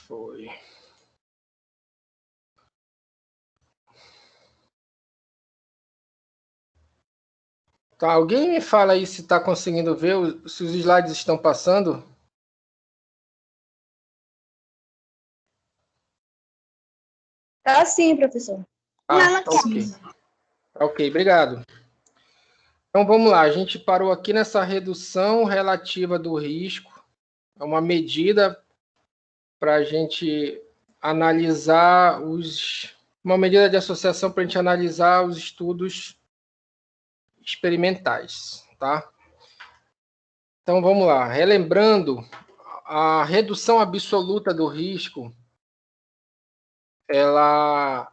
Foi. Tá, alguém me fala aí se está conseguindo ver, se os slides estão passando? Tá sim, professor. Ah, tá ok. Ok, obrigado. Então vamos lá, a gente parou aqui nessa redução relativa do risco. É uma medida para a gente analisar uma medida de associação para a gente analisar os estudos experimentais, tá? Então vamos lá, relembrando, a redução absoluta do risco, ela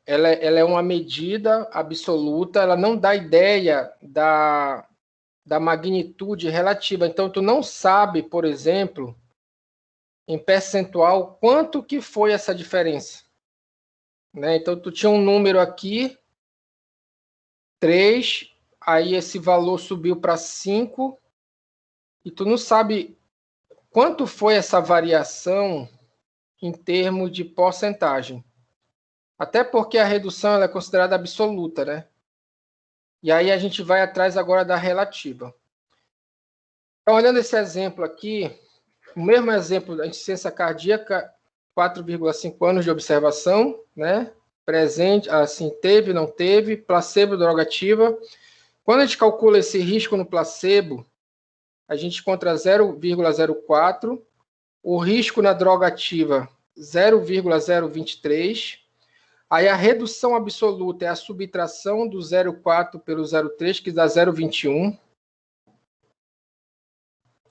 é uma medida absoluta, ela não dá ideia da magnitude relativa. Então, tu não sabe, por exemplo, em percentual, quanto que foi essa diferença. Né? Então, tu tinha um número aqui, 3, aí esse valor subiu para 5, e tu não sabe quanto foi essa variação em termos de porcentagem. Até porque a redução ela é considerada absoluta, né? E aí a gente vai atrás agora da relativa. Então, olhando esse exemplo aqui, o mesmo exemplo da insuficiência cardíaca, 4,5 anos de observação, né? Presente, assim, teve, não teve, placebo, droga ativa. Quando a gente calcula esse risco no placebo, a gente encontra 0,04, o risco na droga ativa, 0,023. Aí a redução absoluta é a subtração do 0,4 pelo 0,3, que dá 0,21.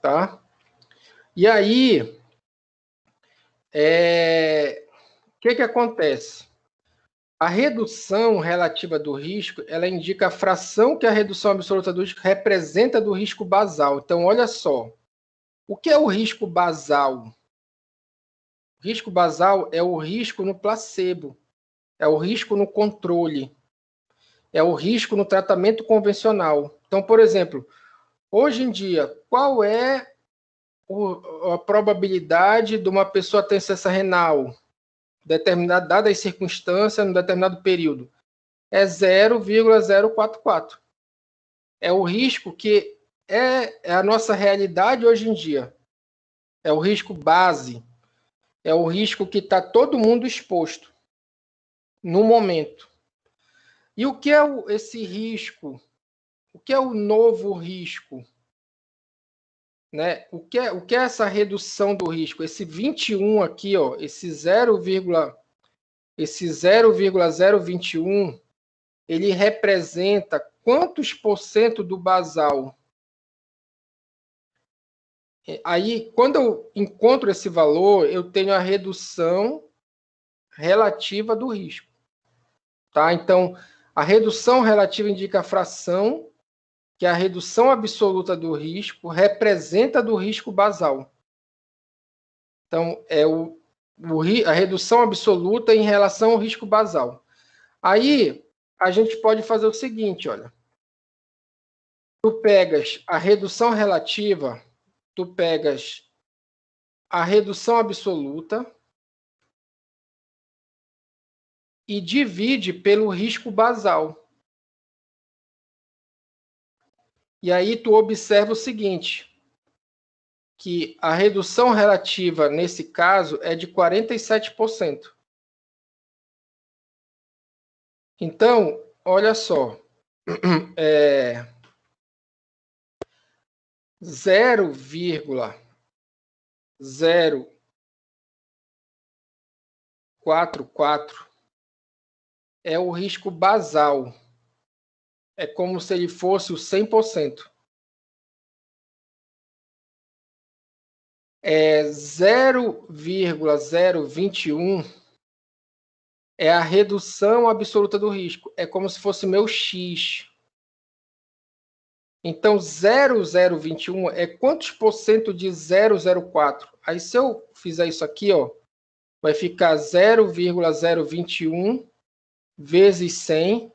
Tá? E aí, o que acontece? A redução relativa do risco, ela indica a fração que a redução absoluta do risco representa do risco basal. Então, olha só. O que é o risco basal? O risco basal é o risco no placebo, é o risco no controle, é o risco no tratamento convencional. Então, por exemplo, hoje em dia, qual é a probabilidade de uma pessoa ter insuficiência renal, determinada, dadas as circunstâncias, num determinado período? É 0,044. É o risco que é a nossa realidade hoje em dia. É o risco base. É o risco que está todo mundo exposto no momento. E o que é esse risco? O que é o novo risco? Né? O que é essa redução do risco? Esse 21 aqui, ó, esse 0,021, ele representa quantos por cento do basal? Aí, quando eu encontro esse valor, eu tenho a redução relativa do risco. Tá? Então, a redução relativa indica a fração que a redução absoluta do risco representa do risco basal. Então, é a redução absoluta em relação ao risco basal. Aí, a gente pode fazer o seguinte, olha. Tu pegas a redução relativa, tu pegas a redução absoluta e divide pelo risco basal. E aí tu observa o seguinte, que a redução relativa, nesse caso, é de 47%. Então, olha só, 0,044 é o risco basal. É como se ele fosse o 100%. 0,021 é a redução absoluta do risco. É como se fosse meu X. Então, 0,021 é quantos por cento de 0,04? Aí, se eu fizer isso aqui, ó, vai ficar 0,021 vezes 100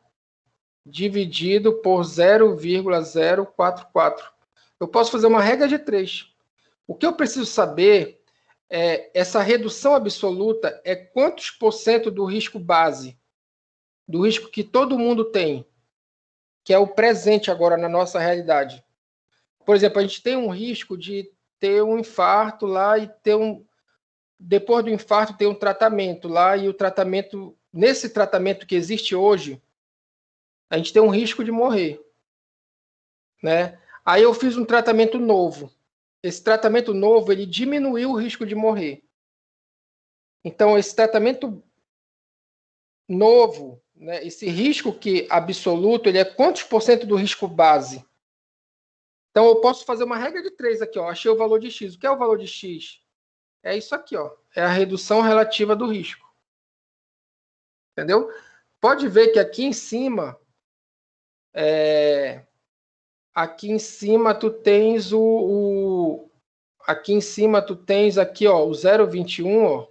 dividido por 0,044. Eu posso fazer uma regra de 3. O que eu preciso saber essa redução absoluta é quantos por cento do risco base, do risco que todo mundo tem, que é o presente agora na nossa realidade. Por exemplo, a gente tem um risco de ter um infarto lá e depois do infarto ter um tratamento lá, e nesse tratamento que existe hoje, a gente tem um risco de morrer, né? Aí eu fiz um tratamento novo. Esse tratamento novo, ele diminuiu o risco de morrer. Então, esse tratamento novo, né, esse risco absoluto, ele é quantos por cento do risco base? Então, eu posso fazer uma regra de 3 aqui, ó. Achei o valor de X. O que é o valor de X? É isso aqui, ó. É a redução relativa do risco. Entendeu? Pode ver que aqui em cima, aqui em cima tu tens aqui em cima tu tens aqui, ó, o 0,21, ó.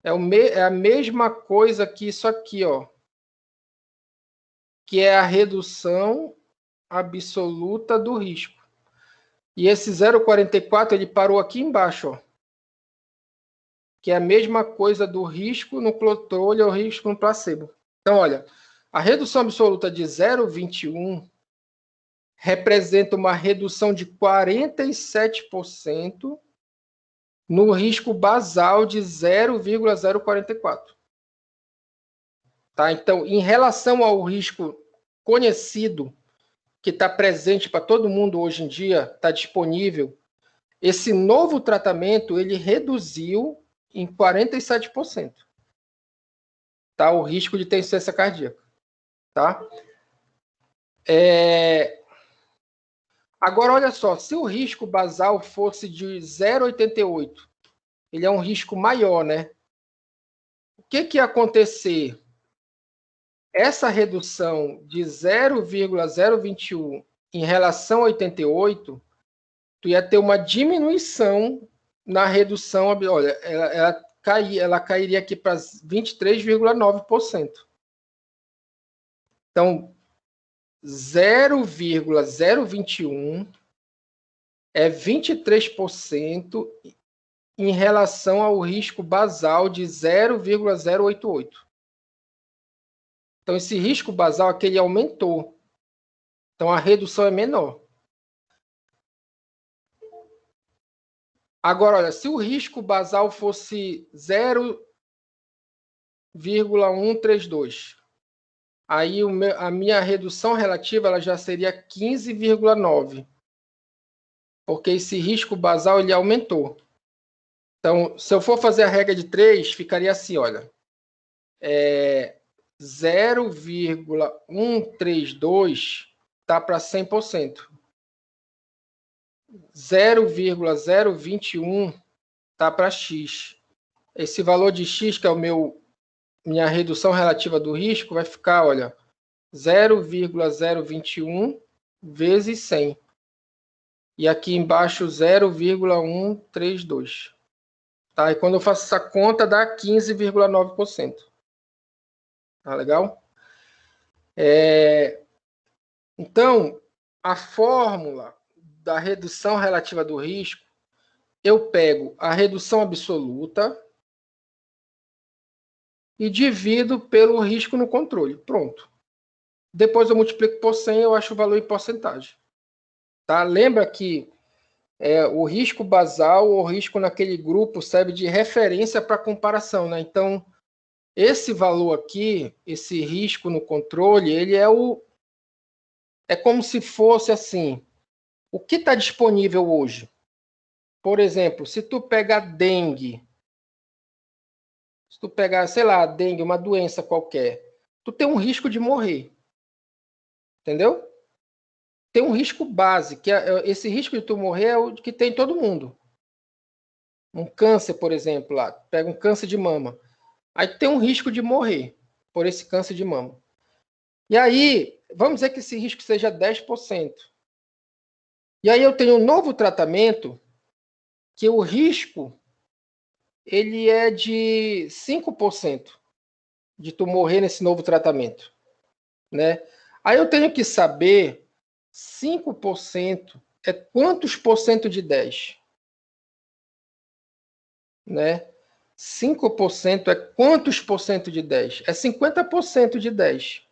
É a mesma coisa que isso aqui, ó. Que é a redução absoluta do risco. E esse 0,44 ele parou aqui embaixo, ó, que é a mesma coisa do risco no controle ou risco no placebo. Então, olha, a redução absoluta de 0,21 representa uma redução de 47% no risco basal de 0,044. Tá? Então, em relação ao risco conhecido, que está presente para todo mundo hoje em dia, está disponível, esse novo tratamento ele reduziu em 47%, tá? O risco de ter insuficiência cardíaca. Tá? Agora, olha só, se o risco basal fosse de 0,88, ele é um risco maior, né? O que ia acontecer? Essa redução de 0,021 em relação a 88, tu ia ter uma diminuição na redução. Olha, ela cairia aqui para 23,9%. Então, 0,021 é 23% em relação ao risco basal de 0,088. Então, esse risco basal aqui ele aumentou. Então, a redução é menor. Agora, olha, se o risco basal fosse 0,132, aí a minha redução relativa ela já seria 15,9, porque esse risco basal ele aumentou. Então, se eu for fazer a regra de 3, ficaria assim, olha, 0,132 está para 100%. 0,021 está para X. Esse valor de X, que é minha redução relativa do risco, vai ficar, olha, 0,021 vezes 100. E aqui embaixo, 0,132. Tá? E quando eu faço essa conta, dá 15,9%. Tá legal? Então, a fórmula da redução relativa do risco, eu pego a redução absoluta e divido pelo risco no controle. Pronto. Depois eu multiplico por 100 e eu acho o valor em porcentagem. Tá? Lembra que o risco basal ou risco naquele grupo serve de referência para comparação. Né? Então, esse valor aqui, esse risco no controle, ele é como se fosse assim, o que está disponível hoje? Por exemplo, se tu pegar dengue, se tu pegar, sei lá, dengue, uma doença qualquer, tu tem um risco de morrer. Entendeu? Tem um risco base, que esse risco de tu morrer é o que tem todo mundo. Um câncer, por exemplo, lá, pega um câncer de mama. Aí tem um risco de morrer por esse câncer de mama. E aí, vamos dizer que esse risco seja 10%. E aí eu tenho um novo tratamento que o risco ele é de 5% de tu morrer nesse novo tratamento, né? Aí eu tenho que saber 5% é quantos por cento de 10? né? 5% é quantos por cento de 10? É 50% de 10.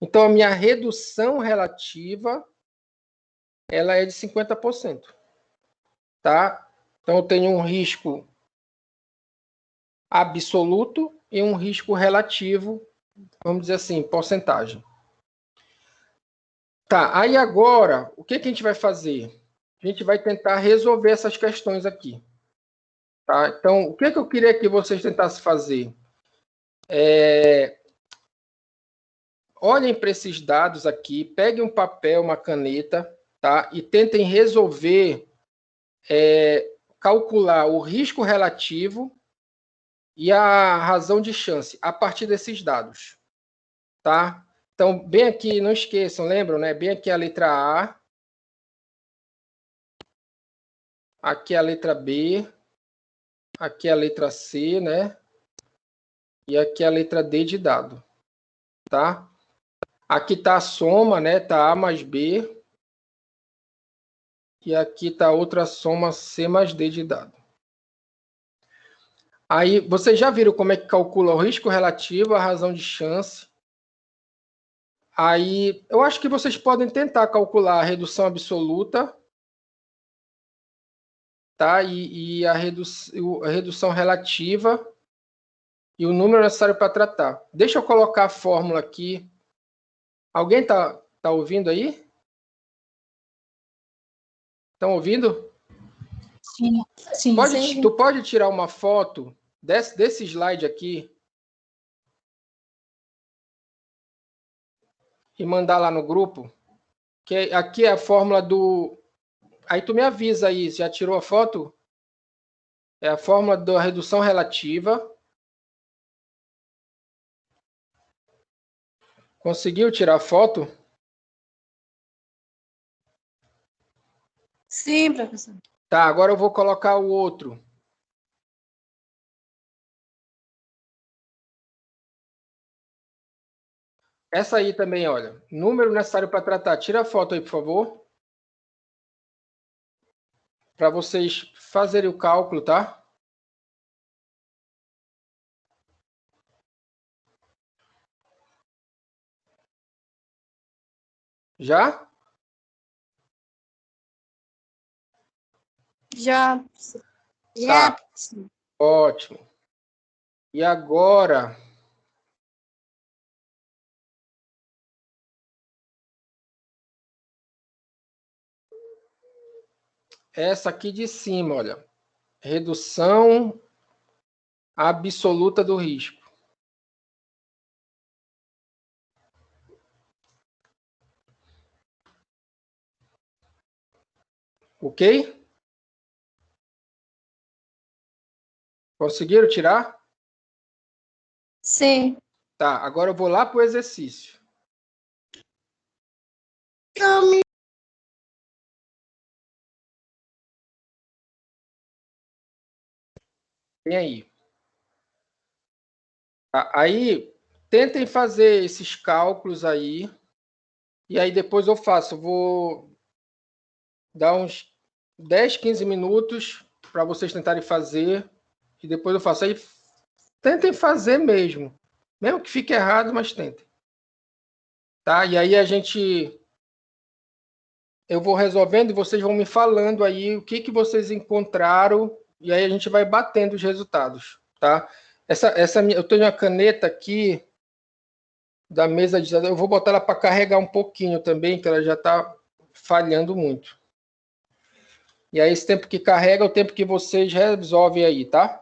Então, a minha redução relativa, ela é de 50%. Tá? Então, eu tenho um risco absoluto e um risco relativo, vamos dizer assim, porcentagem. Tá, aí agora, o que a gente vai fazer? A gente vai tentar resolver essas questões aqui. Tá? Então, o que eu queria que vocês tentassem fazer? Olhem para esses dados aqui, peguem um papel, uma caneta, tá? E tentem resolver, calcular o risco relativo e a razão de chance a partir desses dados, tá? Então, bem aqui, não esqueçam, lembram, né? Bem aqui a letra A, aqui a letra B, aqui a letra C, né? E aqui a letra D de dado, tá? Aqui está a soma, né? Tá A mais B. E aqui está outra soma C mais D de dado. Aí, vocês já viram como é que calcula o risco relativo, a razão de chance. Aí, eu acho que vocês podem tentar calcular a redução absoluta, tá? E a redução relativa e o número necessário para tratar. Deixa eu colocar a fórmula aqui. Alguém tá ouvindo aí? Estão ouvindo? Sim, sim. Tu pode tirar uma foto desse slide aqui e mandar lá no grupo? Que aqui é a fórmula do... Aí tu me avisa aí, já tirou a foto? É a fórmula da redução relativa. Conseguiu tirar a foto? Sim, professor. Tá, agora eu vou colocar o outro. Essa aí também, olha. Número necessário para tratar. Tira a foto aí, por favor. Para vocês fazerem o cálculo, tá? Já? Já. Tá. Ótimo. E agora... Essa aqui de cima, olha. Redução absoluta do risco. Ok? Conseguiram tirar? Sim. Tá, agora eu vou lá para o exercício. Vem aí. Tá, aí, tentem fazer esses cálculos aí. E aí depois eu faço. Vou dar uns 10, 15 minutos para vocês tentarem fazer. E depois eu faço. Aí tentem fazer mesmo. Mesmo que fique errado, mas tentem. Tá? E aí a gente... Eu vou resolvendo e vocês vão me falando aí o que vocês encontraram. E aí a gente vai batendo os resultados. Tá? Eu tenho uma caneta aqui da mesa de... Eu vou botar ela para carregar um pouquinho também, que ela já está falhando muito. E aí esse tempo que carrega é o tempo que vocês resolvem aí, tá?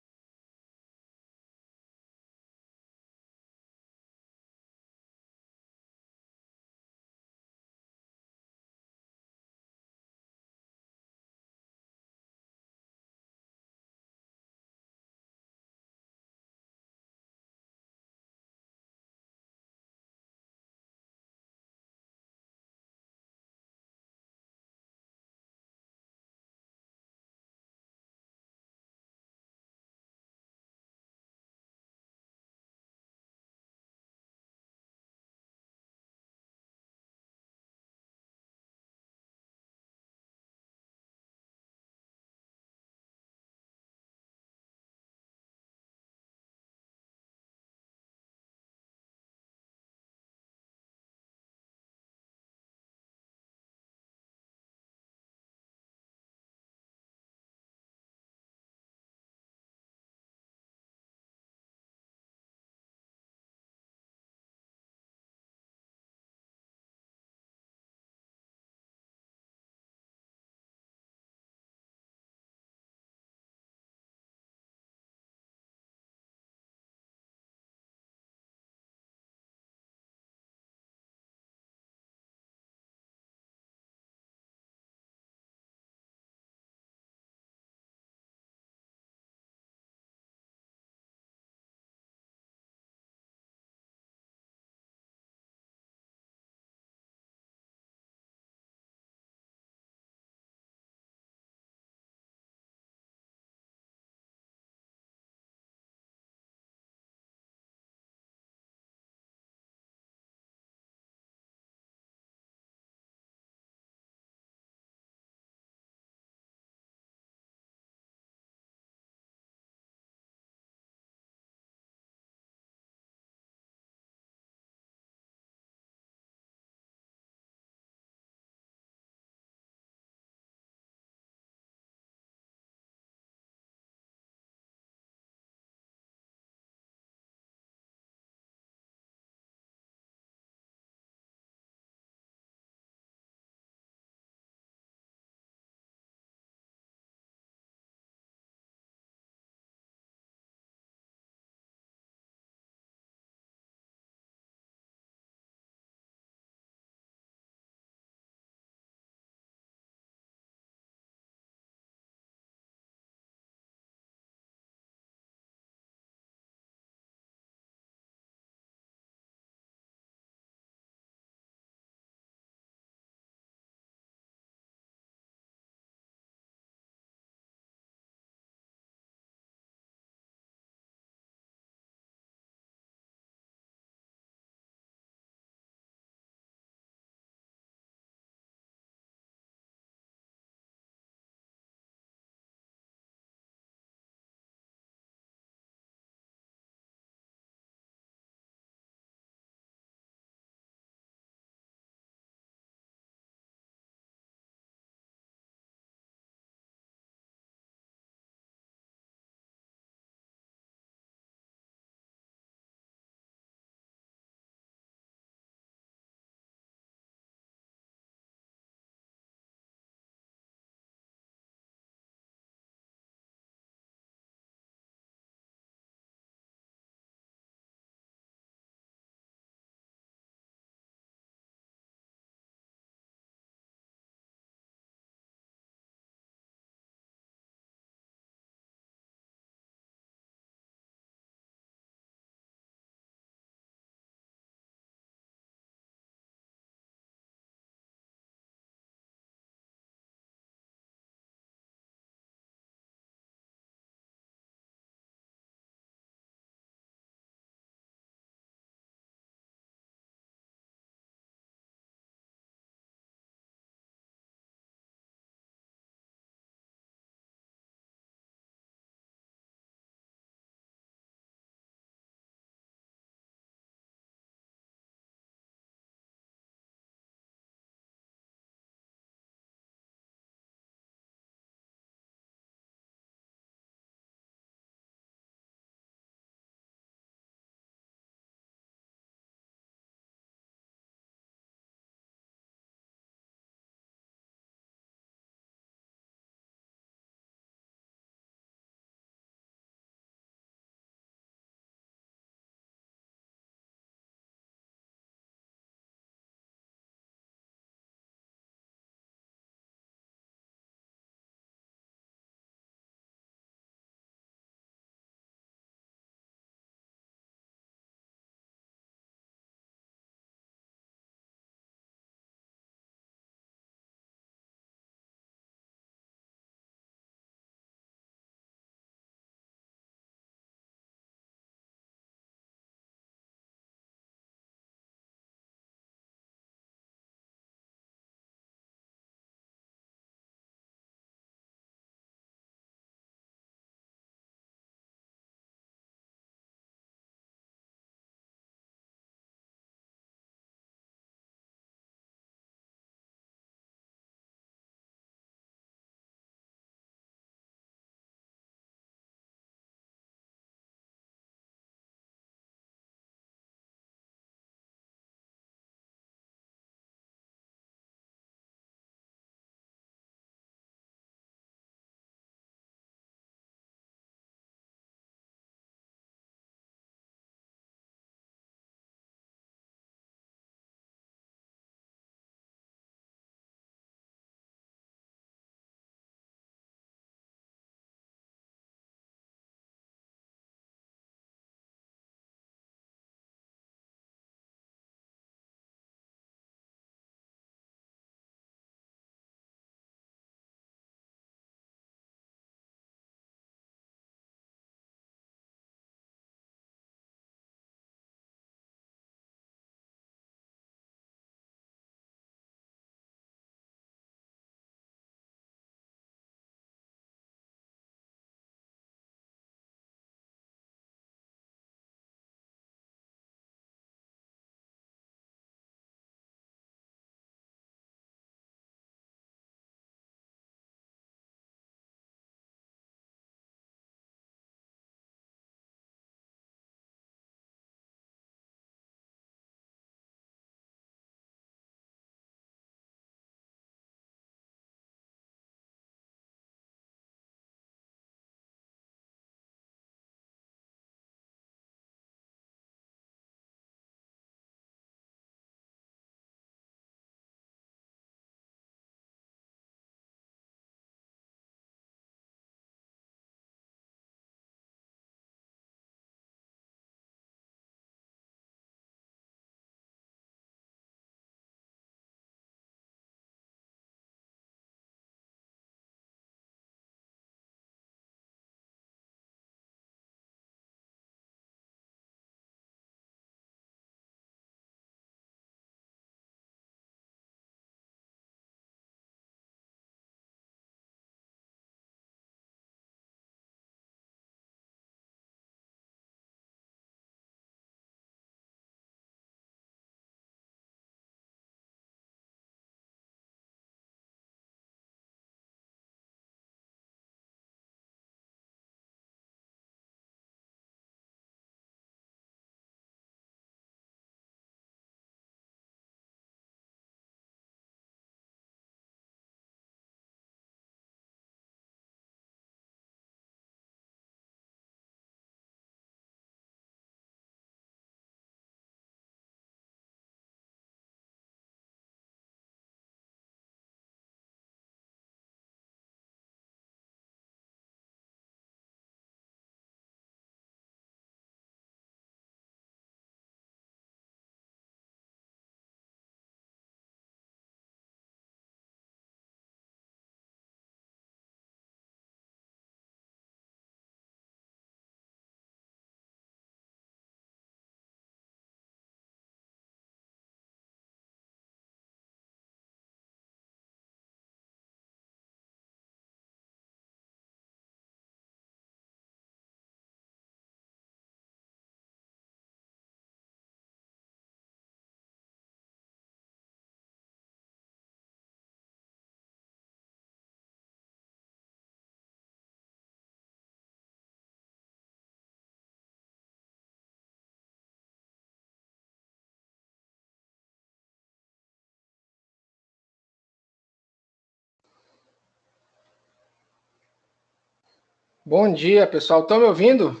Bom dia, pessoal. Estão me ouvindo?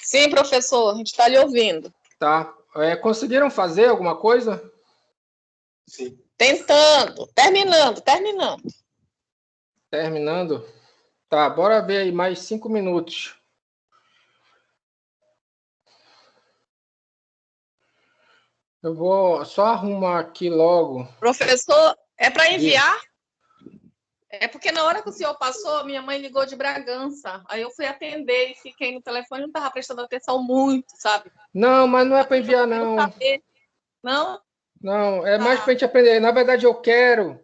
Sim, professor, a gente está lhe ouvindo. Tá. Conseguiram fazer alguma coisa? Sim. Tentando, terminando. Terminando? Tá, bora ver aí mais 5 minutos. Eu vou só arrumar aqui logo. Professor, é para enviar? É porque na hora que o senhor passou, minha mãe ligou de Bragança. Aí eu fui atender e fiquei no telefone, não estava prestando atenção muito, sabe? Não, mas não é para enviar, não. Saber. Não? Não, é mais para a gente aprender. Na verdade, eu quero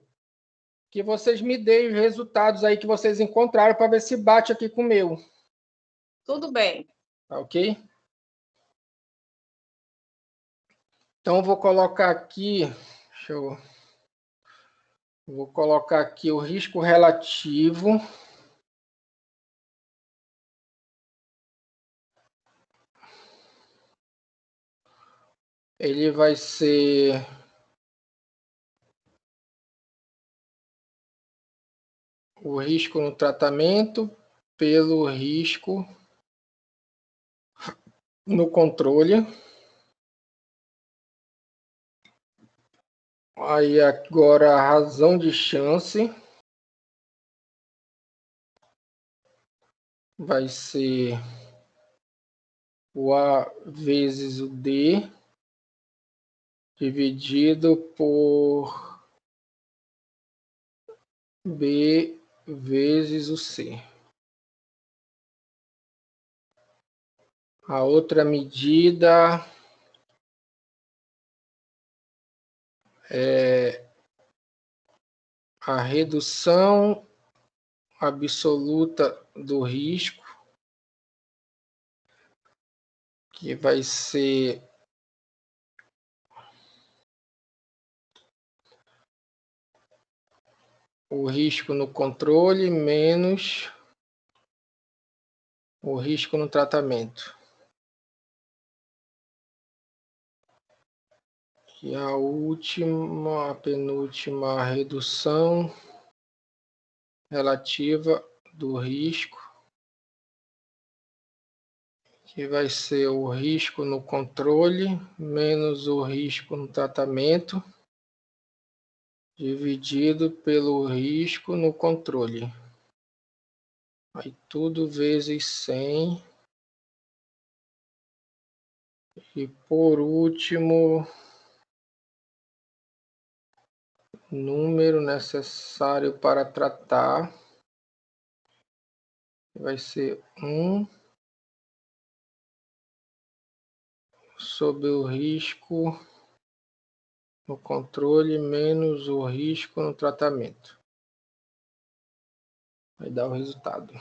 que vocês me deem os resultados aí que vocês encontraram para ver se bate aqui com o meu. Tudo bem. Tá ok? Então, eu vou colocar aqui. Vou colocar aqui o risco relativo. Ele vai ser o risco no tratamento pelo risco no controle. Aí agora a razão de chance vai ser o A vezes o D dividido por B vezes o C. A outra medida é a redução absoluta do risco, que vai ser o risco no controle menos o risco no tratamento. E a última, a penúltima redução relativa do risco, que vai ser o risco no controle menos o risco no tratamento, dividido pelo risco no controle. Aí tudo vezes 100. E por último, número necessário para tratar vai ser 1 sobre o risco no controle menos o risco no tratamento. Vai dar o resultado.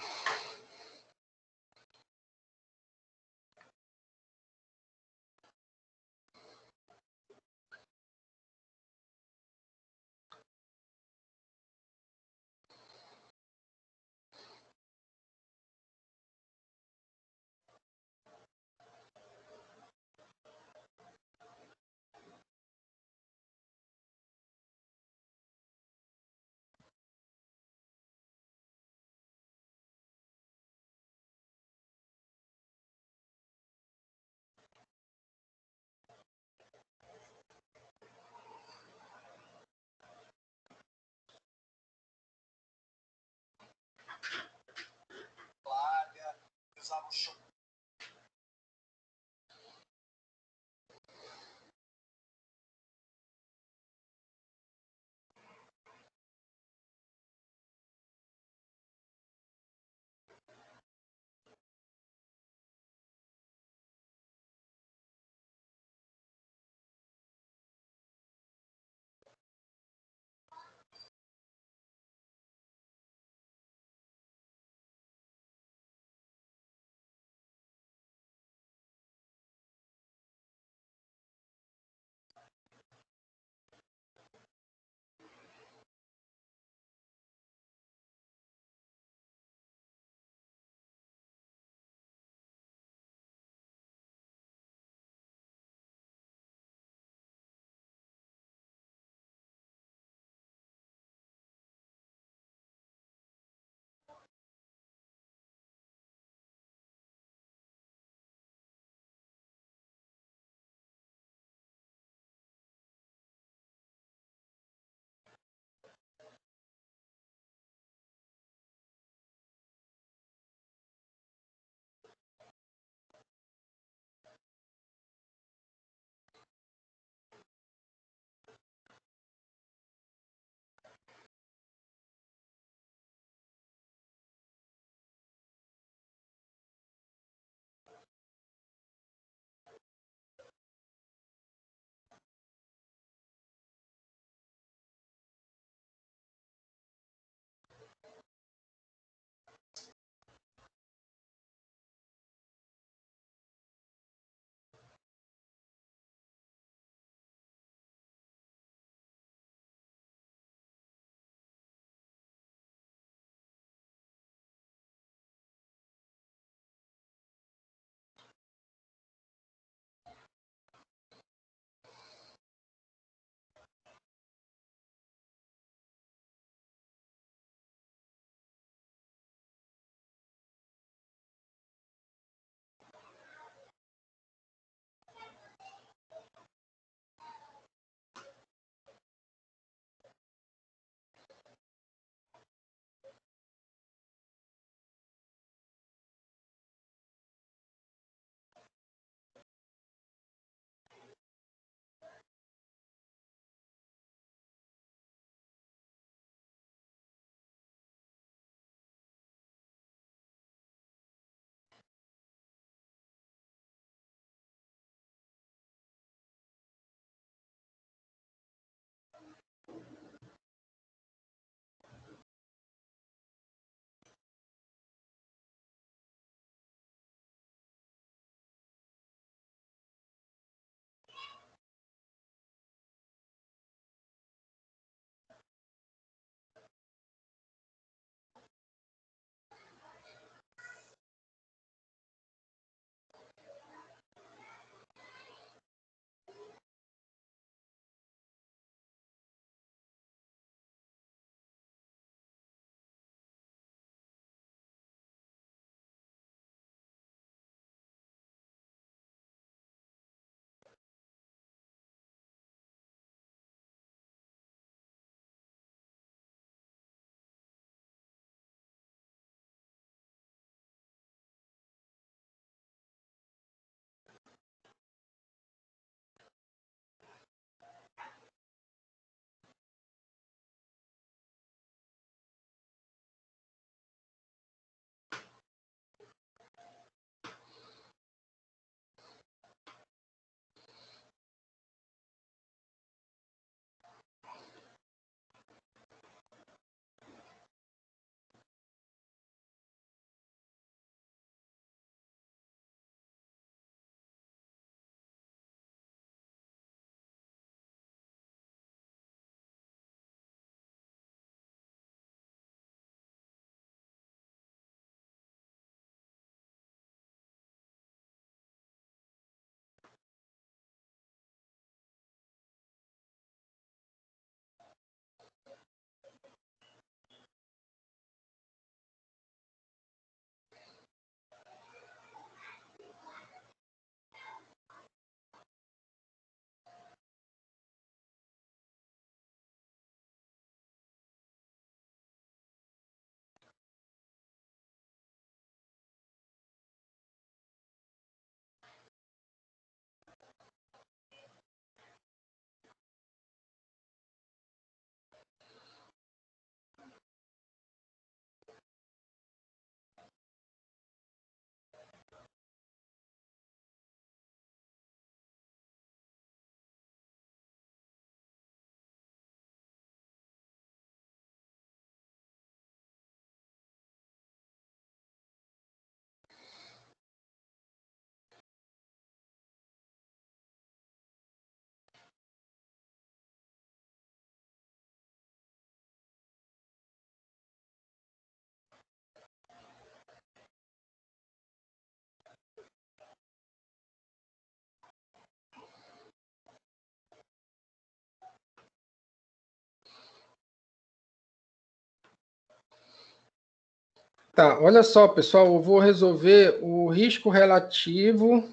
Tá, olha só, pessoal, eu vou resolver o risco relativo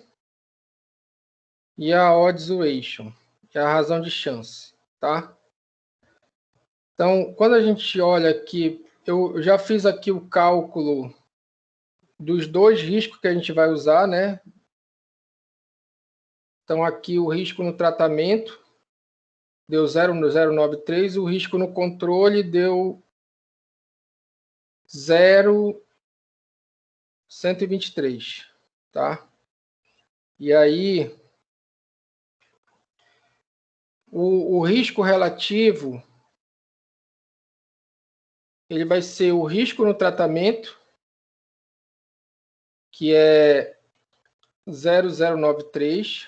e a odds ratio, que é a razão de chance, tá? Então, quando a gente olha aqui, eu já fiz aqui o cálculo dos dois riscos que a gente vai usar, né? Então, aqui o risco no tratamento deu 0,093, o risco no controle deu 0,123, tá? E aí, o risco relativo, ele vai ser o risco no tratamento, que é 0,093,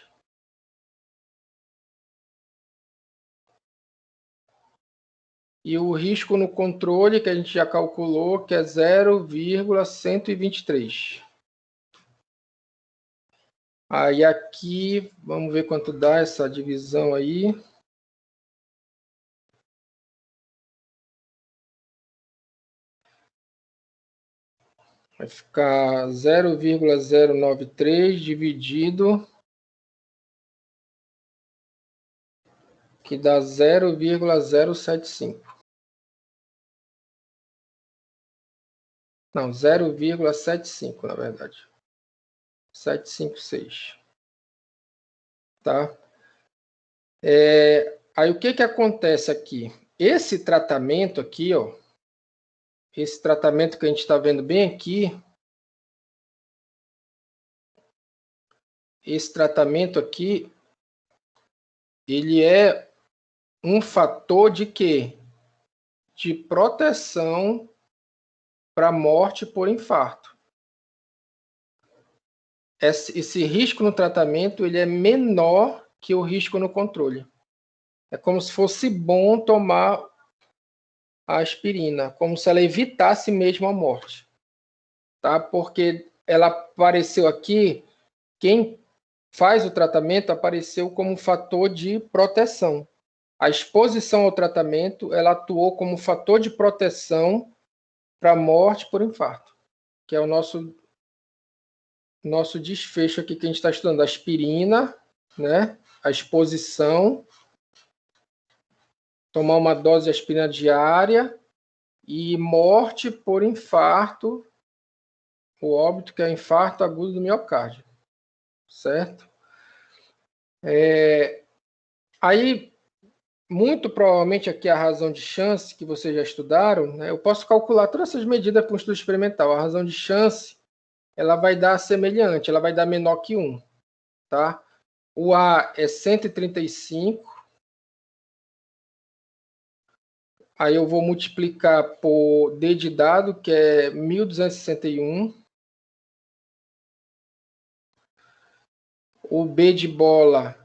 e o risco no controle, que a gente já calculou, que é 0,123. Aí aqui, vamos ver quanto dá essa divisão aí. Vai ficar 0,093 dividido, que dá 0,075. Não, 0,75, na verdade. 756. Tá? Aí o que acontece aqui? Esse tratamento aqui, ó, esse tratamento que a gente está vendo bem aqui, esse tratamento aqui, ele é um fator de quê? De proteção para morte por infarto. Esse risco no tratamento, ele é menor que o risco no controle. É como se fosse bom tomar a aspirina, como se ela evitasse mesmo a morte, tá? Porque ela apareceu aqui, quem faz o tratamento apareceu como fator de proteção. A exposição ao tratamento, ela atuou como fator de proteção para morte por infarto, que é o nosso desfecho aqui que a gente está estudando. A aspirina, né? A exposição, tomar uma dose de aspirina diária e morte por infarto, o óbito, que é infarto agudo do miocárdio, certo? Aí, muito provavelmente aqui a razão de chance, que vocês já estudaram, né? Eu posso calcular todas essas medidas para um estudo experimental. A razão de chance, ela vai dar semelhante, ela vai dar menor que 1, tá? O A é 135, aí eu vou multiplicar por D de dado, que é 1261. O B de bola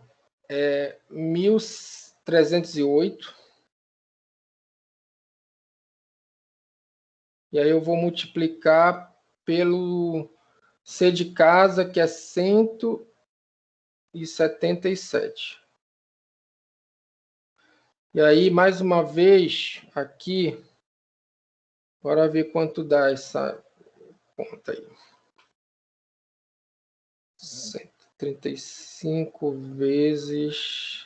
é 1308. E aí eu vou multiplicar pelo C de casa, que é 177. E aí, mais uma vez, aqui, bora ver quanto dá essa conta aí. 135 vezes...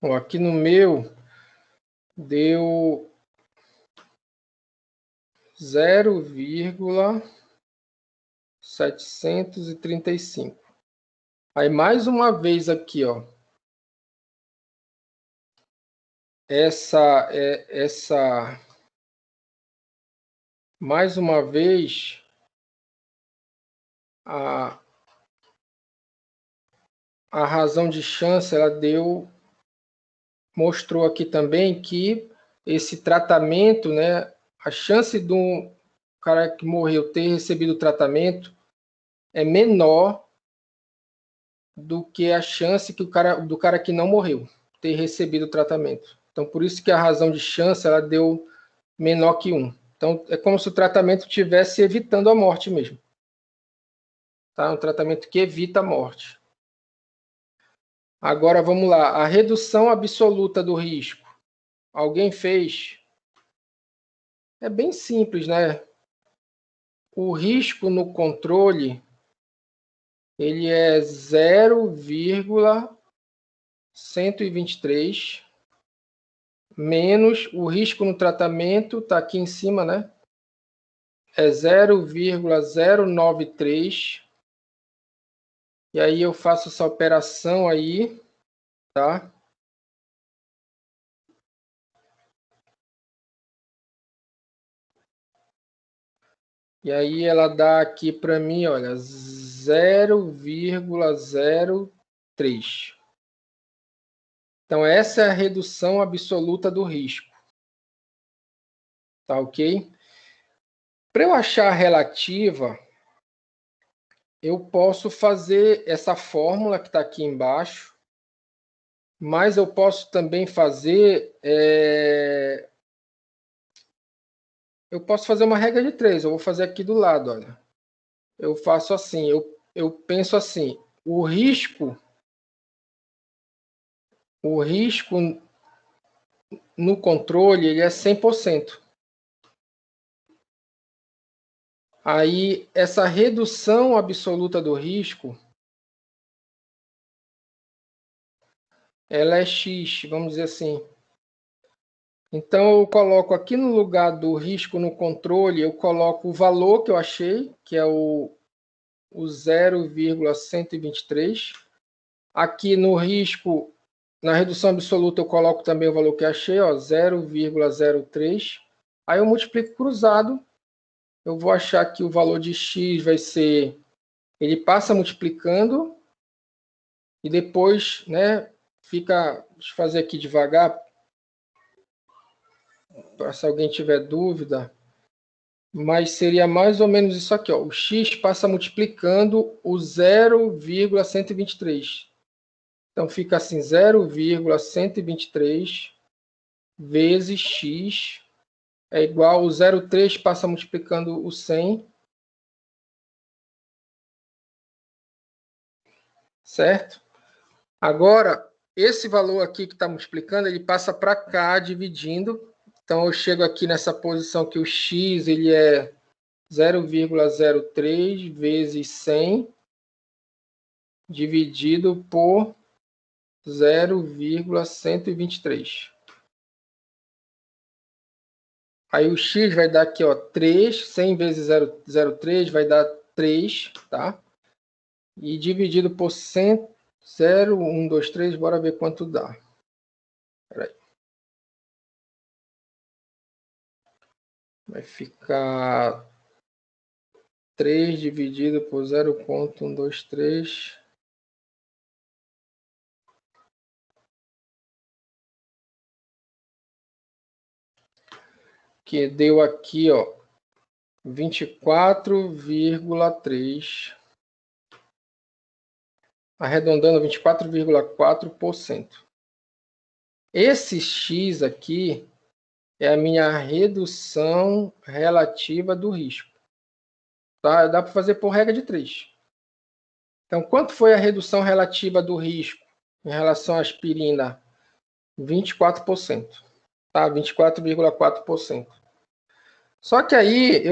Bom, aqui no meu deu 0,735. Aí mais uma vez aqui, ó. Mais uma vez a razão de chance, ela mostrou aqui também que esse tratamento, né, a chance do cara que morreu ter recebido o tratamento é menor do que a chance que do cara que não morreu ter recebido o tratamento. Então, por isso que a razão de chance ela deu menor que 1. Então, é como se o tratamento estivesse evitando a morte mesmo. Tá? Um tratamento que evita a morte. Agora, vamos lá. A redução absoluta do risco. Alguém fez? É bem simples, né? O risco no controle, ele é 0,123 menos o risco no tratamento, está aqui em cima, né? É 0,093. E aí eu faço essa operação aí, tá? E aí ela dá aqui para mim, olha, 0,03. Então essa é a redução absoluta do risco. Tá ok? Para eu achar a relativa, eu posso fazer essa fórmula que está aqui embaixo, mas eu posso também fazer eu posso fazer uma regra de 3. Eu vou fazer aqui do lado, olha. Eu faço assim, eu penso assim, o risco no controle ele é 100%. Aí essa redução absoluta do risco ela é x, vamos dizer assim. Então eu coloco aqui no lugar do risco no controle, eu coloco o valor que eu achei, que é o 0,123. Aqui no risco, na redução absoluta, eu coloco também o valor que eu achei, ó, 0,03. Aí eu multiplico cruzado, eu vou achar que o valor de x vai ser, ele passa multiplicando e depois, né, fica, deixa eu fazer aqui devagar, para se alguém tiver dúvida, mas seria mais ou menos isso aqui, ó. O x passa multiplicando o 0,123. Então fica assim, 0,123 vezes x é igual ao 0,3 passa multiplicando o 100, certo? Agora, esse valor aqui que está multiplicando, ele passa para cá dividindo. Então eu chego aqui nessa posição que o x ele é 0,03 vezes 100 dividido por 0,123. Aí o x vai dar aqui, ó, 3, 100 vezes 0,03 vai dar 3, tá? E dividido por 100, 0, 1, 2, 3, bora ver quanto dá. Peraí. Vai ficar 3 dividido por 0,123. Que deu aqui, ó, 24,3. Arredondando 24,4%. Esse x aqui é a minha redução relativa do risco. Tá? Dá para fazer por regra de 3. Então, quanto foi a redução relativa do risco em relação à aspirina? 24%. Tá? 24,4%. Só que aí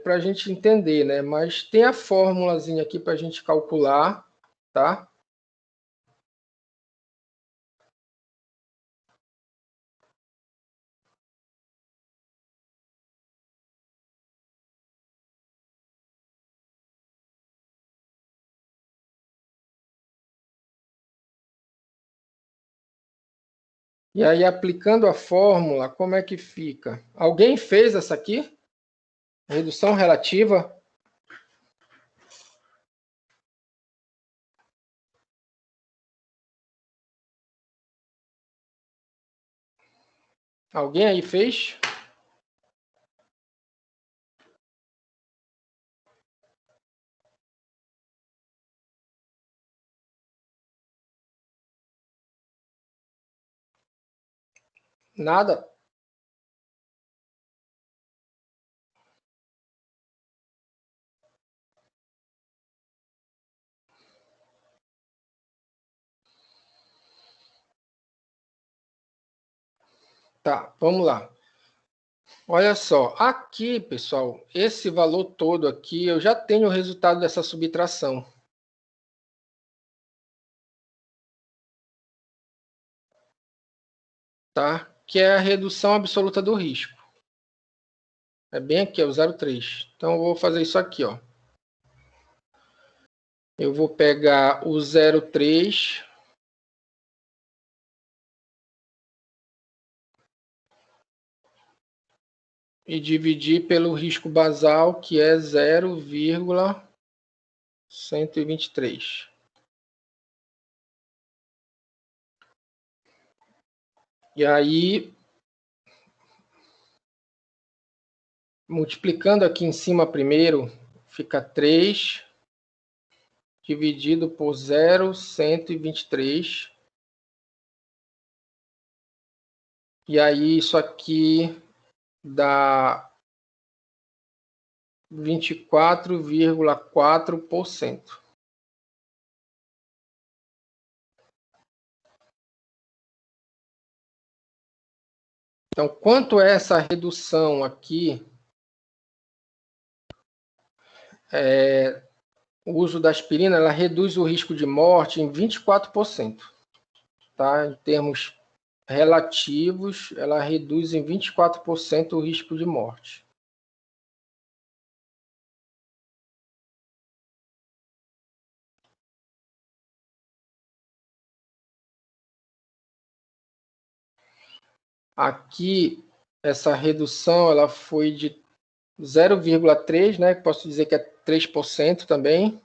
para a gente entender, né? Mas tem a formulazinha aqui para a gente calcular, tá? E aí, aplicando a fórmula, como é que fica? Alguém fez essa aqui? Redução relativa? Alguém aí fez? Nada? Tá, vamos lá. Olha só, aqui, pessoal, esse valor todo aqui, eu já tenho o resultado dessa subtração. Tá? Que é a redução absoluta do risco. É bem aqui, é o 0,3. Então, eu vou fazer isso aqui, ó. Eu vou pegar o 0,3... e dividir pelo risco basal, que é 0,123. E aí, multiplicando aqui em cima primeiro, fica 3 dividido por 0,123. E aí, isso aqui dá 24,4%. Então, quanto é essa redução aqui? O uso da aspirina, ela reduz o risco de morte em 24%. Tá? Em termos relativos, ela reduz em 24% o risco de morte. Aqui, essa redução ela foi de 0,3, né? Posso dizer que é 3% também.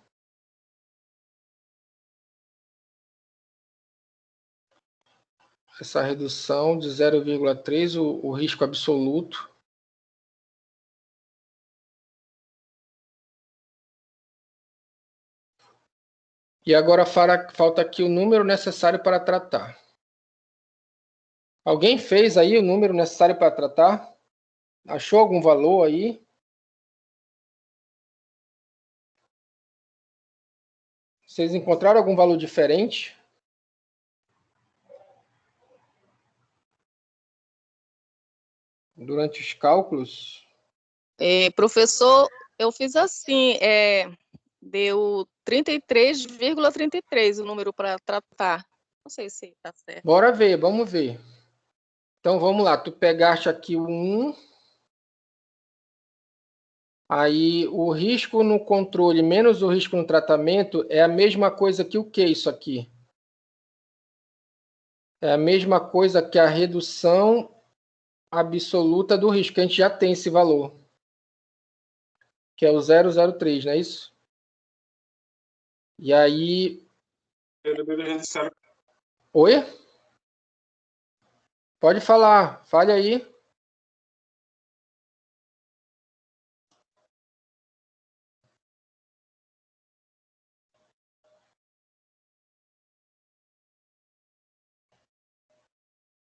Essa redução de 0,3, o risco absoluto. E agora falta aqui o número necessário para tratar. Alguém fez aí o número necessário para tratar? Achou algum valor aí? Vocês encontraram algum valor diferente? Durante os cálculos? Professor, eu fiz assim, deu 33,33 o número para tratar. Não sei se está certo. Bora ver, vamos ver. Então, vamos lá. Tu pegaste aqui o 1. Aí, o risco no controle menos o risco no tratamento é a mesma coisa que o que isso aqui? É a mesma coisa que a redução absoluta do risco, que a gente já tem esse valor. Que é o 0,03, não é isso? E aí... Oi? Pode falar, fale aí.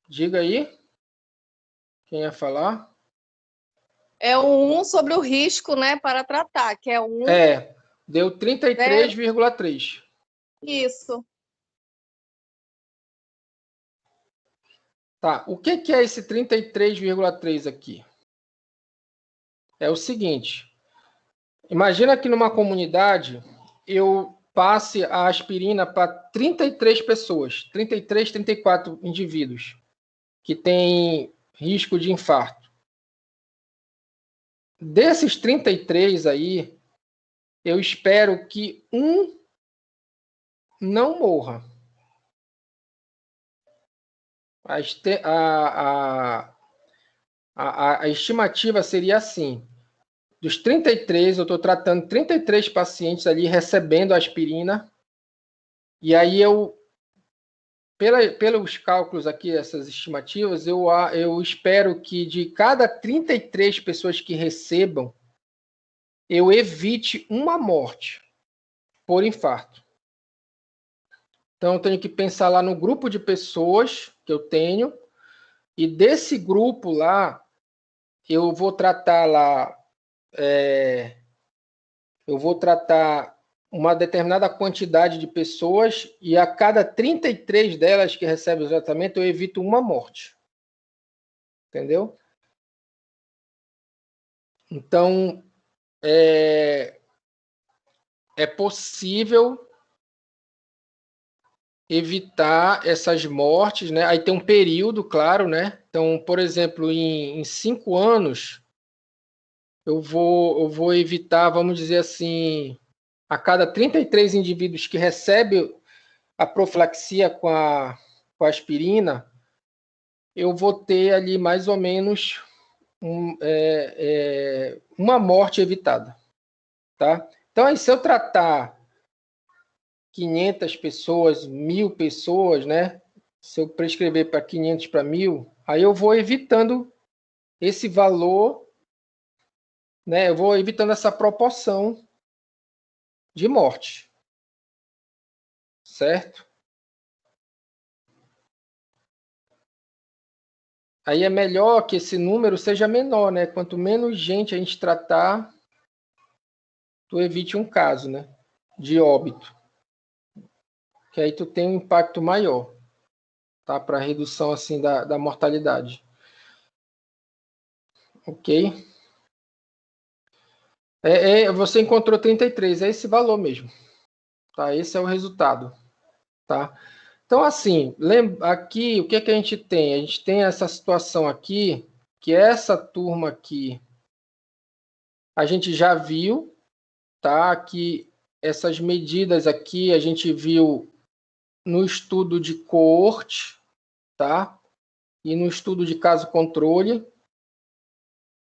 Diga aí. Quem ia falar? É o 1 sobre o risco, né, para tratar, que é 1. Deu 33,3. Isso. Tá, o que é esse 33,3 aqui? É o seguinte, imagina que numa comunidade eu passe a aspirina para 33 pessoas, 33, 34 indivíduos que têm risco de infarto. Desses 33 aí, eu espero que um não morra. A estimativa seria assim: dos 33, eu estou tratando 33 pacientes ali recebendo aspirina, e aí pelos cálculos aqui, essas estimativas, eu espero que de cada 33 pessoas que recebam, eu evite uma morte por infarto. Então, eu tenho que pensar lá no grupo de pessoas que eu tenho, E desse grupo lá, eu vou tratar lá, eu vou tratar uma determinada quantidade de pessoas e a cada 33 delas que recebem o tratamento, eu evito uma morte. Entendeu? Então, é possível evitar essas mortes, né? Aí tem um período, claro, né? Então, por exemplo, em 5 anos, eu vou evitar, vamos dizer assim, a cada 33 indivíduos que recebem a profilaxia com a aspirina, eu vou ter ali mais ou menos uma morte evitada, tá? Então, aí, se eu tratar 500 pessoas, 1.000 pessoas, né? Se eu prescrever para 500 para 1.000, aí eu vou evitando esse valor, né? Eu vou evitando essa proporção de morte, certo? Aí é melhor que esse número seja menor, né? Quanto menos gente a gente tratar, tu evite um caso, né? De óbito. Que aí tu tem um impacto maior, tá? Para redução, assim, da mortalidade. Ok? Você encontrou 33, é esse valor mesmo. Tá? Esse é o resultado. Tá? Então, assim, aqui, o que a gente tem? A gente tem essa situação aqui, que essa turma aqui, a gente já viu, tá? Que essas medidas aqui, a gente viu no estudo de coorte, tá? E no estudo de caso controle,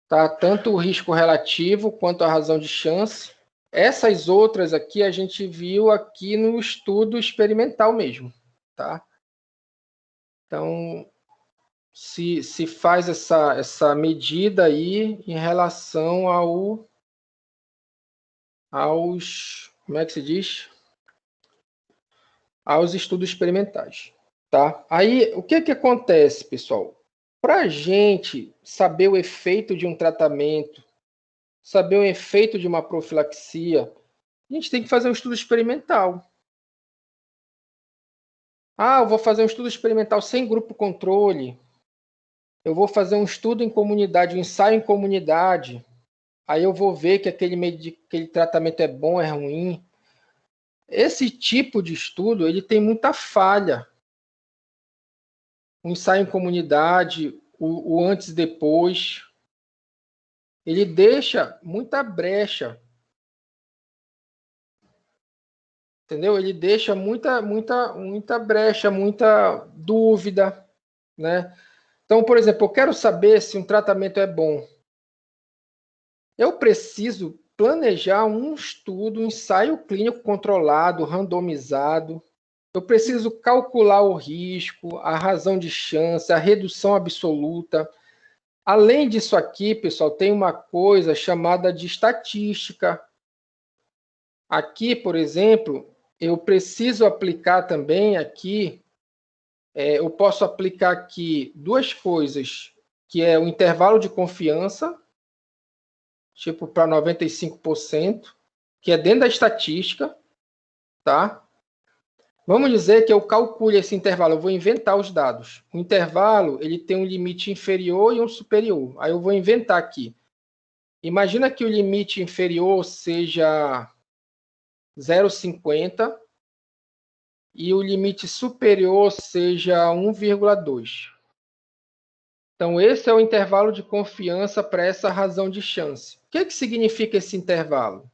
tá? Tanto o risco relativo quanto a razão de chance. Essas outras aqui a gente viu aqui no estudo experimental mesmo, tá? Então, se faz essa medida aí em relação aos, como é que se diz? Aos estudos experimentais, tá? Aí, o que acontece, pessoal? Para a gente saber o efeito de um tratamento, saber o efeito de uma profilaxia, a gente tem que fazer um estudo experimental. Ah, eu vou fazer um estudo experimental sem grupo controle. Eu vou fazer um estudo em comunidade, um ensaio em comunidade. Aí eu vou ver que aquele tratamento é bom, é ruim. Esse tipo de estudo, ele tem muita falha. O ensaio em comunidade, o antes e depois, ele deixa muita brecha. Entendeu? Ele deixa muita brecha, muita dúvida, né? Então, por exemplo, eu quero saber se um tratamento é bom. Eu preciso planejar um estudo, um ensaio clínico controlado, randomizado. Eu preciso calcular o risco, a razão de chance, a redução absoluta. Além disso aqui, pessoal, tem uma coisa chamada de estatística. Aqui, por exemplo, eu preciso aplicar também aqui, eu posso aplicar aqui duas coisas, que é o intervalo de confiança, tipo para 95%, que é dentro da estatística, tá? Vamos dizer que eu calcule esse intervalo, eu vou inventar os dados. O intervalo, ele tem um limite inferior e um superior. Aí eu vou inventar aqui. Imagina que o limite inferior seja 0,50 e o limite superior seja 1,2. Então, esse é o intervalo de confiança para essa razão de chance. O que significa esse intervalo?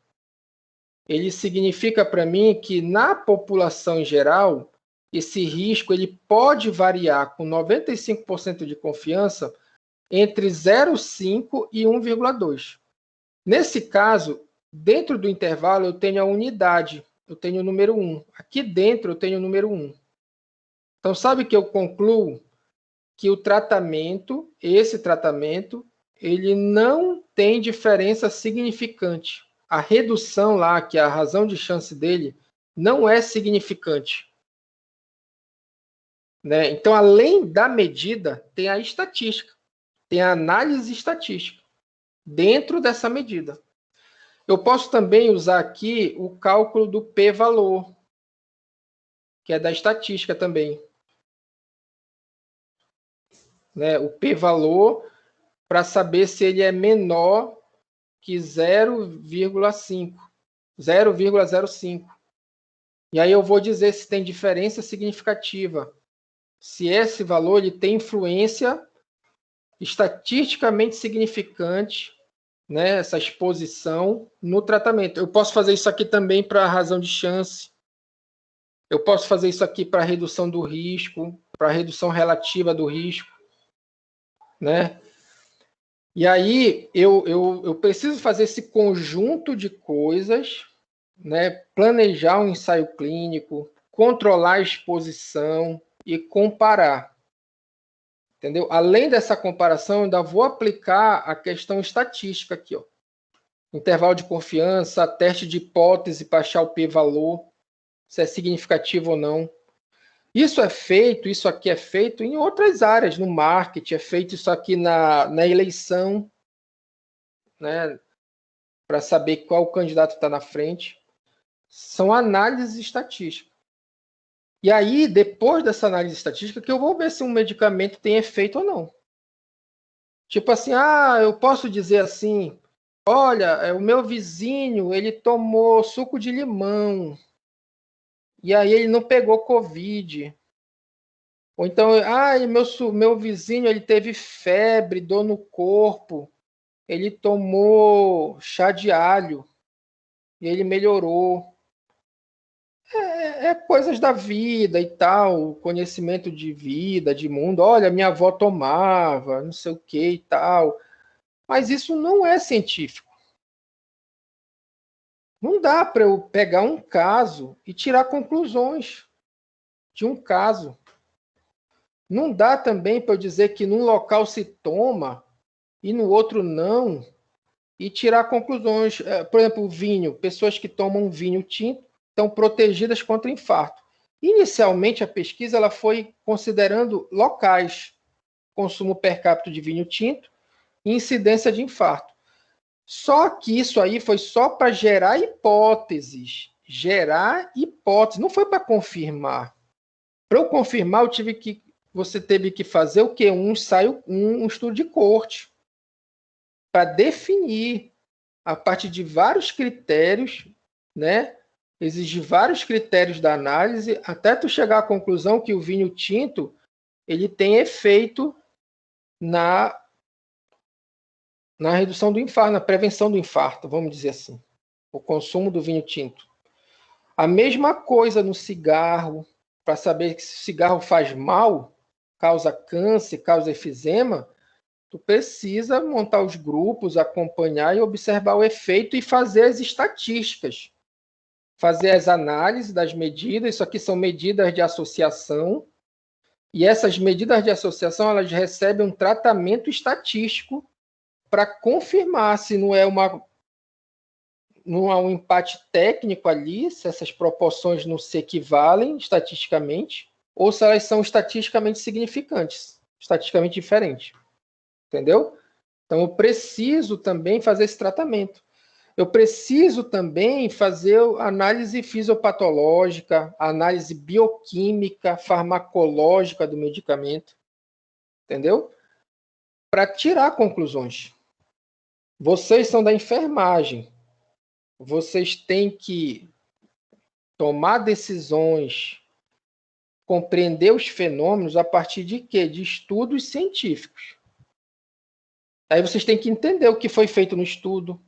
Ele significa para mim que na população em geral, esse risco ele pode variar com 95% de confiança entre 0,5 e 1,2. Nesse caso, dentro do intervalo, eu tenho a unidade, eu tenho o número 1. Aqui dentro, eu tenho o número 1. Então, sabe que eu concluo que o tratamento, esse tratamento, ele não tem diferença significante. A redução lá, que é a razão de chance dele, não é significante. né? Então, além da medida, tem a estatística, tem a análise estatística dentro dessa medida. Eu posso também usar aqui o cálculo do p-valor, que é da estatística também, né? O p-valor para saber se ele é menor que 0,5, 0,05. E aí eu vou dizer se tem diferença significativa, se esse valor ele tem influência estatisticamente significante, né, essa exposição no tratamento. Eu posso fazer isso aqui também para razão de chance. Eu posso fazer isso aqui para redução do risco, para redução relativa do risco, né? E aí eu preciso fazer esse conjunto de coisas, né? Planejar um ensaio clínico, controlar a exposição e comparar. Entendeu? Além dessa comparação, eu ainda vou aplicar a questão estatística aqui, ó. Intervalo de confiança, teste de hipótese para achar o p-valor, se é significativo ou não. Isso aqui é feito em outras áreas, no marketing, é feito isso aqui na eleição, né, para saber qual candidato está na frente. São análises estatísticas. E aí, depois dessa análise estatística, que eu vou ver se um medicamento tem efeito ou não. Tipo assim, eu posso dizer assim, olha, o meu vizinho, ele tomou suco de limão, e aí ele não pegou Covid. Ou então, meu vizinho, ele teve febre, dor no corpo, ele tomou chá de alho, e ele melhorou. É coisas da vida e tal, conhecimento de vida, de mundo. Olha, minha avó tomava, não sei o que e tal. Mas isso não é científico. Não dá para eu pegar um caso e tirar conclusões de um caso. Não dá também para eu dizer que num local se toma e no outro não, e tirar conclusões. Por exemplo, o vinho. Pessoas que tomam vinho tinto estão protegidas contra infarto. Inicialmente, a pesquisa ela foi considerando locais, consumo per capita de vinho tinto e incidência de infarto. Só que isso aí foi só para gerar hipóteses. Gerar hipóteses, não foi para confirmar. Para eu confirmar, você teve que fazer o quê? Um estudo de corte para definir a partir de vários critérios, né? Exigir vários critérios da análise até tu chegar à conclusão que o vinho tinto ele tem efeito na redução do infarto, na prevenção do infarto, vamos dizer assim, o consumo do vinho tinto. A mesma coisa no cigarro, para saber se o cigarro faz mal, causa câncer, causa efizema, tu precisa montar os grupos, acompanhar e observar o efeito e fazer as estatísticas. Fazer as análises das medidas, isso aqui são medidas de associação, e essas medidas de associação elas recebem um tratamento estatístico para confirmar se não há um empate técnico ali, se essas proporções não se equivalem estatisticamente, ou se elas são estatisticamente significantes, estatisticamente diferentes. Entendeu? Então, eu preciso também fazer esse tratamento. Eu preciso também fazer análise fisiopatológica, análise bioquímica, farmacológica do medicamento. Entendeu? Para tirar conclusões. Vocês são da enfermagem. Vocês têm que tomar decisões, compreender os fenômenos a partir de quê? De estudos científicos. Aí vocês têm que entender o que foi feito no estudo,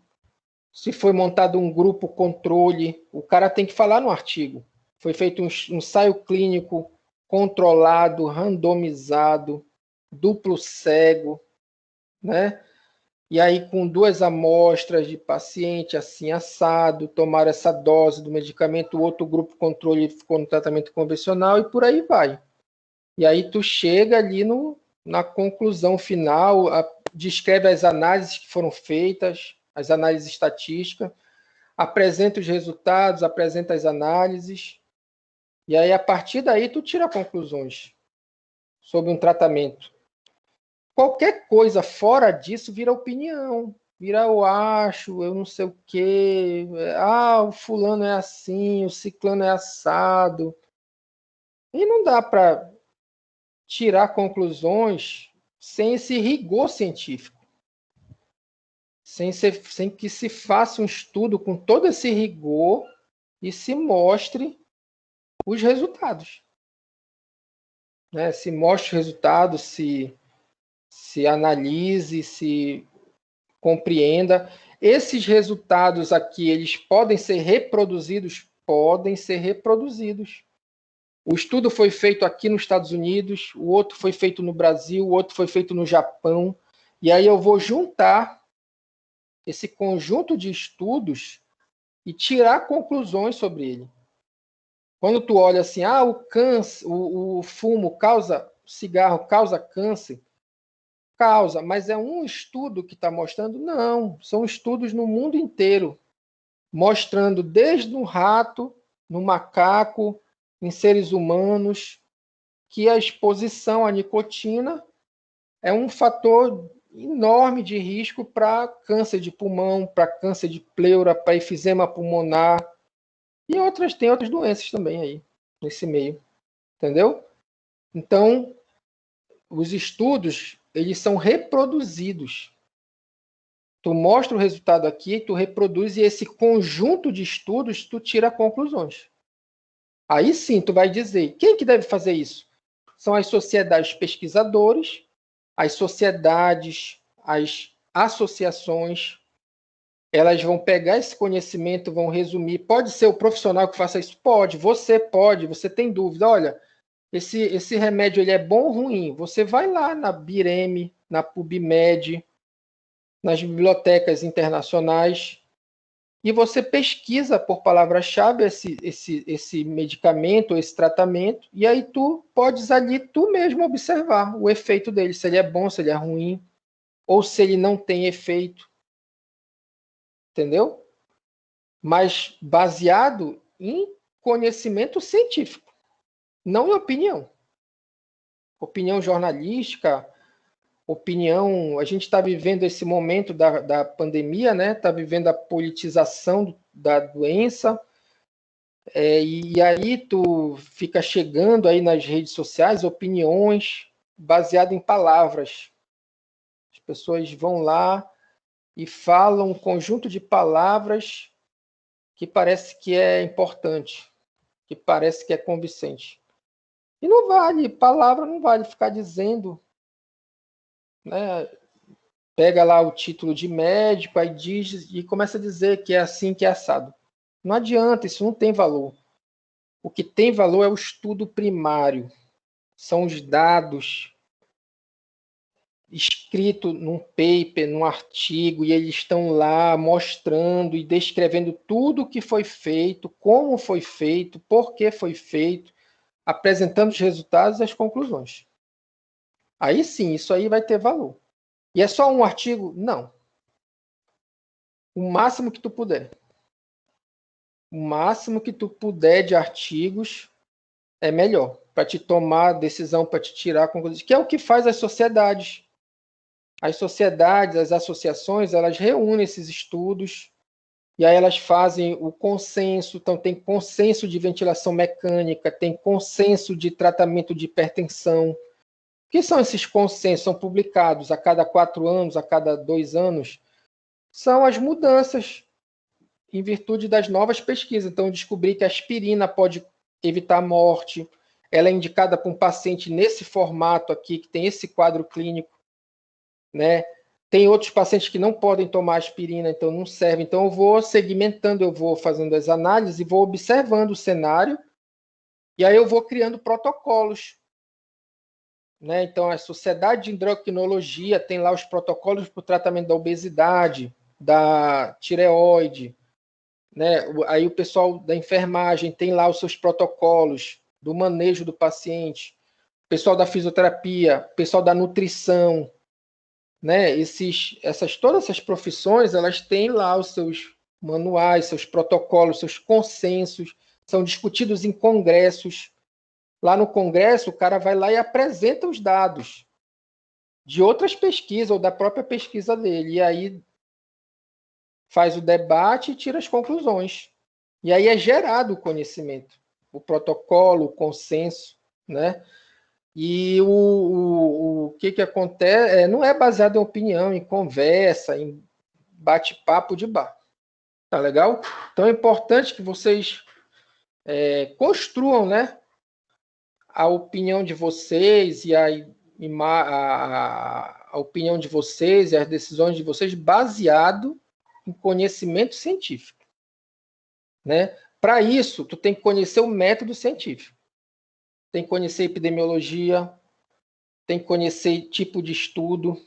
se foi montado um grupo controle, o cara tem que falar no artigo. Foi feito um ensaio clínico controlado, randomizado, duplo cego, né? E aí com 2 amostras de paciente assim assado, tomaram essa dose do medicamento, o outro grupo controle ficou no tratamento convencional e por aí vai. E aí tu chega ali na conclusão final, descreve as análises que foram feitas, as análises estatísticas, apresenta os resultados, apresenta as análises, e aí a partir daí tu tira conclusões. sobre um tratamento. Qualquer coisa fora disso vira opinião, vira eu acho, eu não sei o quê, o fulano é assim, o ciclano é assado. E não dá para tirar conclusões sem esse rigor científico. Sem que se faça um estudo com todo esse rigor e se mostre os resultados. Né? Se mostre os resultados, se analise, se compreenda. Esses resultados aqui, eles podem ser reproduzidos? Podem ser reproduzidos. O estudo foi feito aqui nos Estados Unidos, o outro foi feito no Brasil, o outro foi feito no Japão. E aí eu vou juntar esse conjunto de estudos e tirar conclusões sobre ele. Quando tu olha assim, o câncer, o fumo causa, o cigarro causa câncer, causa, mas é um estudo que está mostrando? Não, são estudos no mundo inteiro, mostrando desde um rato, no macaco, em seres humanos, que a exposição à nicotina é um fator enorme de risco para câncer de pulmão, para câncer de pleura, para efizema pulmonar e tem outras doenças também aí nesse meio, entendeu? Então, os estudos, eles são reproduzidos. Tu mostra o resultado aqui, tu reproduz e esse conjunto de estudos tu tira conclusões. Aí sim, tu vai dizer, quem que deve fazer isso? São as sociedades pesquisadores, as sociedades, as associações, elas vão pegar esse conhecimento, vão resumir. Pode ser o profissional que faça isso? Pode, você tem dúvida. Olha, esse remédio ele é bom ou ruim? Você vai lá na BIREM, na PubMed, nas bibliotecas internacionais, e você pesquisa por palavra-chave esse medicamento, esse tratamento, e aí tu podes ali tu mesmo observar o efeito dele, se ele é bom, se ele é ruim, ou se ele não tem efeito. Entendeu? Mas baseado em conhecimento científico, não em opinião. Opinião jornalística, opinião... A gente está vivendo esse momento da pandemia, né? Está vivendo a politização da doença, e aí tu fica chegando aí nas redes sociais opiniões baseadas em palavras. As pessoas vão lá e falam um conjunto de palavras que parece que é importante, que parece que é convincente. E não vale, palavra não vale ficar dizendo, né? Pega lá o título de médico, aí diz e começa a dizer que é assim, que é assado. Não adianta, isso não tem valor. O que tem valor é o estudo primário, são os dados escrito num paper, num artigo, e eles estão lá mostrando e descrevendo tudo o que foi feito, como foi feito, por que foi feito, apresentando os resultados e as conclusões. Aí sim, isso aí vai ter valor. E é só um artigo? Não. O máximo que tu puder. O máximo que tu puder de artigos é melhor, para te tomar decisão, para te tirar conclusões, que é o que faz as sociedades. As sociedades, as associações, elas reúnem esses estudos e aí elas fazem o consenso. Então, tem consenso de ventilação mecânica, tem consenso de tratamento de hipertensão. O que são esses consensos? São publicados a cada 4 anos, a cada 2 anos. São as mudanças em virtude das novas pesquisas. Então, descobri que a aspirina pode evitar a morte. Ela é indicada para um paciente nesse formato aqui, que tem esse quadro clínico. Né? Tem outros pacientes que não podem tomar aspirina, então não serve. Então eu vou segmentando, eu vou fazendo as análises e vou observando o cenário e aí eu vou criando protocolos. Né? Então a Sociedade de Endocrinologia tem lá os protocolos para o tratamento da obesidade, da tireoide. Né? Aí o pessoal da enfermagem tem lá os seus protocolos do manejo do paciente. O pessoal da fisioterapia, o pessoal da nutrição. Né? Todas essas profissões, elas têm lá os seus manuais, seus protocolos, seus consensos, são discutidos em congressos, Lá no Congresso, o cara vai lá e apresenta os dados de outras pesquisas ou da própria pesquisa dele. E aí faz o debate e tira as conclusões. E aí é gerado o conhecimento, o protocolo, o consenso, né? E o que acontece não é baseado em opinião, em conversa, em bate-papo de bar. Tá legal? Então é importante que vocês construam, né, a opinião de vocês e a opinião de vocês e as decisões de vocês baseado em conhecimento científico, né? Para isso, tu tem que conhecer o método científico. Tem que conhecer epidemiologia, tem que conhecer tipo de estudo,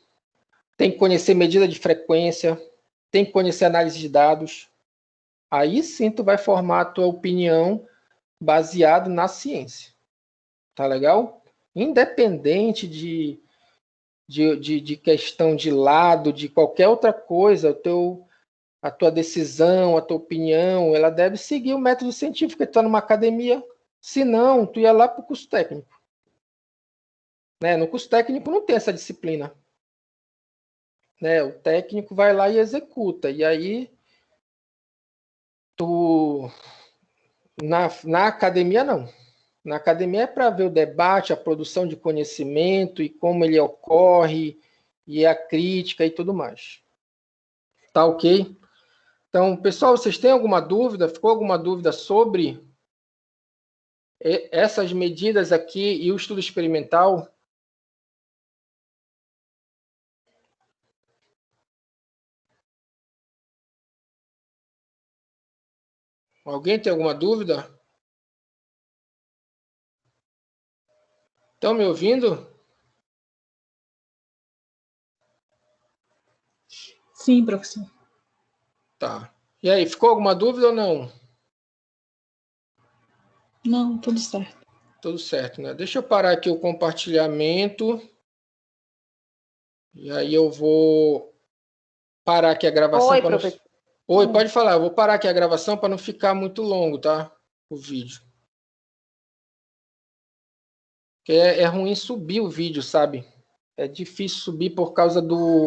tem que conhecer medida de frequência, tem que conhecer análise de dados. Aí sim tu vai formar a tua opinião baseado na ciência. Tá legal? Independente de questão de lado, de qualquer outra coisa, a tua decisão, a tua opinião, ela deve seguir o método científico. Tu está numa academia, se não, tu ia lá para o curso técnico. Né? No curso técnico não tem essa disciplina. Né? O técnico vai lá e executa. E aí, na academia, não. Na academia é para ver o debate, a produção de conhecimento e como ele ocorre, e a crítica e tudo mais. Tá ok? Então, pessoal, vocês têm alguma dúvida? Ficou alguma dúvida sobre essas medidas aqui e o estudo experimental? Alguém tem alguma dúvida? Estão me ouvindo? Sim, professor. Tá. E aí, ficou alguma dúvida ou não? Não, tudo certo. Tudo certo, né? Deixa eu parar aqui o compartilhamento. E aí eu vou parar aqui a gravação. Oi, professor. Oi, pode falar. Eu vou parar aqui a gravação para não ficar muito longo, tá? O vídeo. Porque é ruim subir o vídeo, sabe? É difícil subir por causa do